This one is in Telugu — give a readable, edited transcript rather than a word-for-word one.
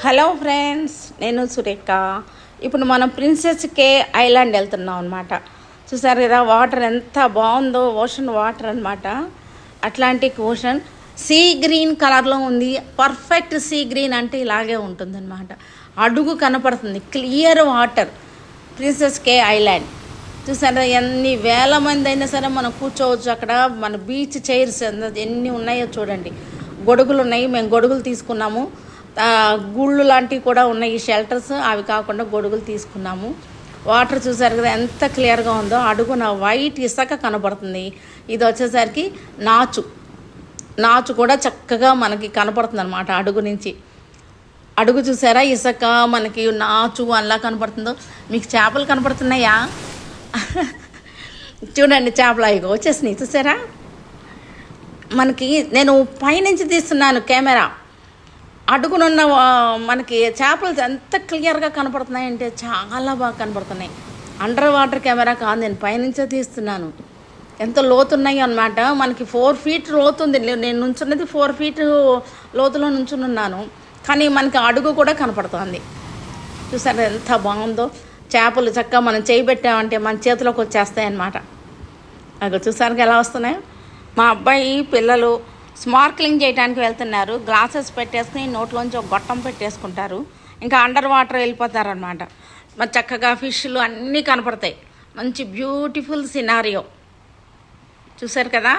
హలో ఫ్రెండ్స్, నేను సురేఖ. ఇప్పుడు మనం ప్రిన్సెస్ కే ఐలాండ్ వెళ్తున్నాం అనమాట. చూసారు కదా, వాటర్ ఎంత బాగుందో. ఓషన్ వాటర్ అనమాట, అట్లాంటిక్ ఓషన్. సీ గ్రీన్ కలర్లో ఉంది. పర్ఫెక్ట్ సీ గ్రీన్ అంటే ఇలాగే ఉంటుందన్నమాట. అడుగు కనపడుతుంది, క్లియర్ వాటర్. ప్రిన్సెస్ కే ఐలాండ్ చూసారా, ఎన్ని వేల మంది అయినా సరే మనం కూర్చోవచ్చు అక్కడ. మన బీచ్ చైర్స్ ఎన్ని ఉన్నాయో చూడండి. గొడుగులు ఉన్నాయి, మేము గొడుగులు తీసుకున్నాము. గుళ్ళు లాంటివి కూడా ఉన్నాయి, షెల్టర్స్. అవి కాకుండా గొడుగులు తీసుకున్నాము. వాటర్ చూసారు కదా ఎంత క్లియర్గా ఉందో. అడుగున వైట్ ఇసుక కనపడుతుంది. ఇది వచ్చేసరికి నాచు కూడా చక్కగా మనకి కనపడుతుంది అనమాట అడుగు నుంచి. అడుగు చూసారా, ఇసుక మనకి నాచు అలా కనపడుతుందో. మీకు చేపలు కనపడుతున్నాయా? చూడండి, చేపలు అవి వచ్చేసినాయి చూసారా. మనకి నేను పైనుంచి తీస్తున్నాను కెమెరా. అడుగునున్న మనకి చేపలు ఎంత క్లియర్గా కనపడుతున్నాయంటే చాలా బాగా కనపడుతున్నాయి. అండర్ వాటర్ కెమెరా కాదు, నేను పైనుంచే తీస్తున్నాను. ఎంత లోతున్నాయి అన్నమాట. మనకి 4 feet లోతుంది. నేను నుంచున్నది 4 feet లోతులో నుంచున్నాను, కానీ మనకి అడుగు కూడా కనపడుతుంది. చూసారు ఎంత బాగుందో. చేపలు చక్కగా మనం చేయి పెట్టామంటే మన చేతిలోకి వచ్చేస్తాయి అన్నమాట. అవి చూసారు ఎలా వస్తున్నాయో. మా అబ్బాయి పిల్లలు స్మార్క్లింగ్ చేయడానికి వెళ్తున్నారు. గ్లాసెస్ పెట్టేసుకుని నోట్లోంచి ఒక గొట్టం పెట్టేసుకుంటారు. ఇంకా అండర్ వాటర్ వెళ్ళిపోతారనమాట. మరి చక్కగా ఫిష్లు అన్నీ కనపడతాయి. మంచి బ్యూటిఫుల్ సినారియో చూసారు కదా.